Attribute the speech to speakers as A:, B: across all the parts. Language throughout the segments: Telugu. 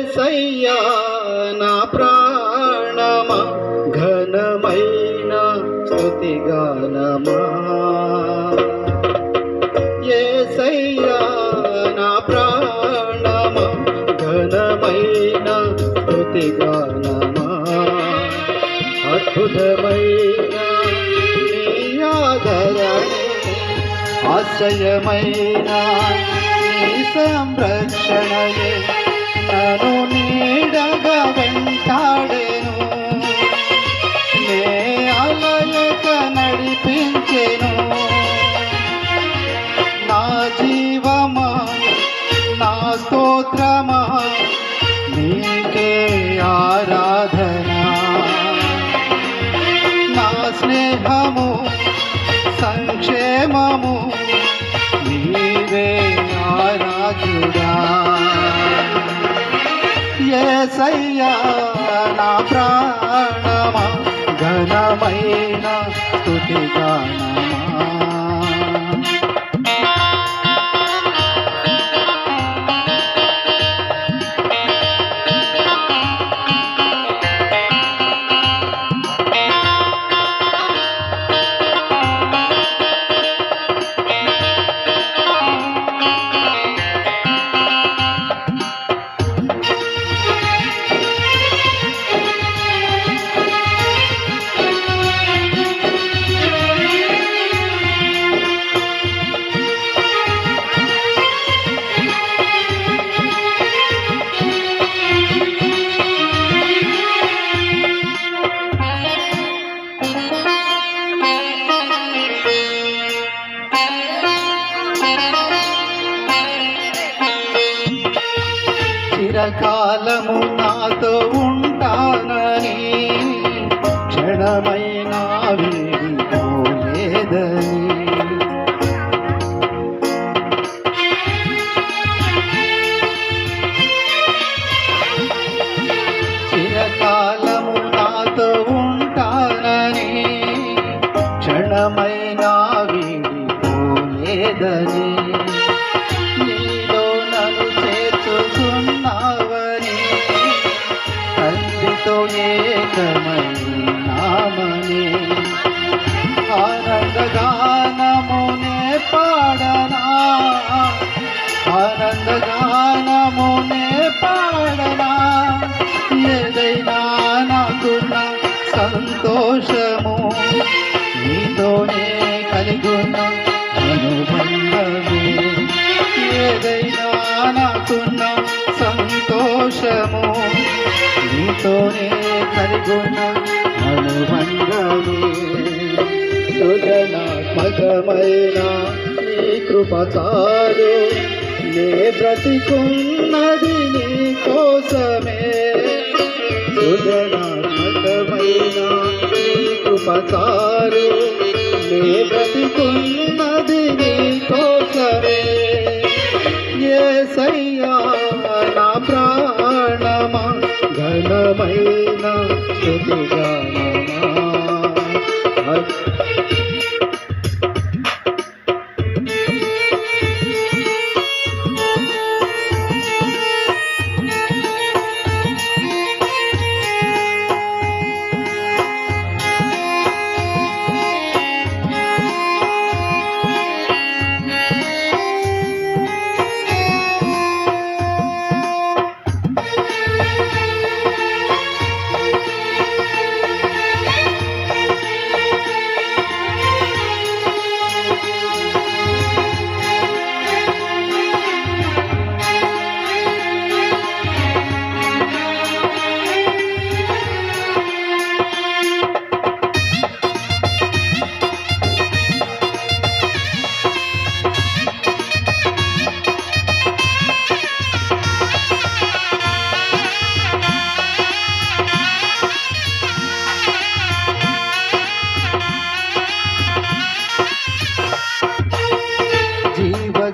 A: యేసయ్యా నా ప్రాణమా ఘనమైన స్తుతిగానమా యేసయ్యా నా ప్రాణమా ఘనమైన స్తుతిగానమా అద్భుతమైన నీ ఆదరణే ఆశ్రయమైన నీ సంరక్షణయే నన్ను నీడగా వెంటాడెను నే అలయక నడిపించెను నా జీవమా నా స్తోత్రమా నీకే ఆరాధన నా స్నేహము సంక్షేమము నీవే ఆరాధుడా యేసయ్యా నా ప్రాణమా ఘనమైన స్తుతిగానమా చిరకాలము నాతో ఉంటానని క్షణమైన వీడిపోలేదని చిరకాలము నాతో ఉంటానని క్షణమైన వీడిపోలేదని ఏకమైనామని ఆనందగానమునే పాడనా ఆనందగానమునే పాడనా ఏదైనా నాకున్న సంతోషము నీతోనే కలిగున్న అనుబంధమే ఏదైనా నాకున్న సంతోషము నీతోనే కలిగున్న అనుబంధమే సృజనాత్మకమైన నీ కృప చాలు నే బ్రతికున్నది నీ కోసమే సృజనాత్మకమైన నీ కృప చాలు నే బ్రతికున్నది నీ కోసమే యేసయ్యా నా ప్రాణమా ఘనమైన స్తుతిగానమా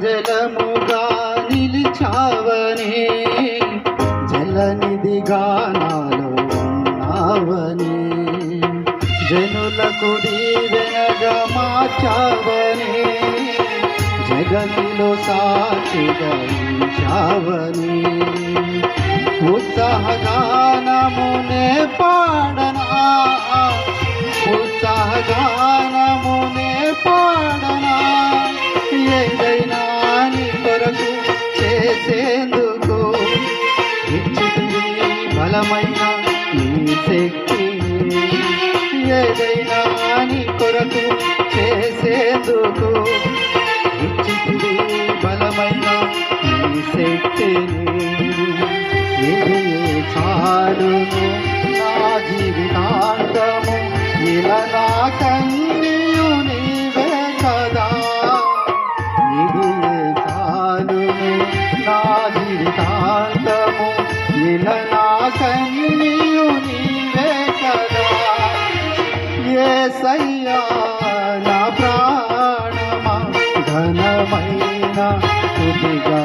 A: జలముగా నిలిచావనే జలనిధిగా నాలో ఉన్నావనే జనులకు దీవెనగా మార్చావనే జగతిలో సాక్షిగా ఉంచావనే ఉత్సాహగానమునే పాడనా ఉత్సాహగానమునే పాడనా ఏదైనా నీ కొరకు చేసేందుకు ఇచ్చింది బలమైన నీ శక్తిని ఏదైనా నీ కొరకు చేసేందుకు ఇచ్చింది బలమైన నీ శక్తిని ఇది చాలును నా జీవితాంతము ఇలా నా కన్నీయు నీవే కదా ఇది చాలును నా జీవితాంతము ఇలా నా కన్నీయు నీవే కదా యేసయ్యా నా ప్రాణమా ఘనమైన స్తుతిగా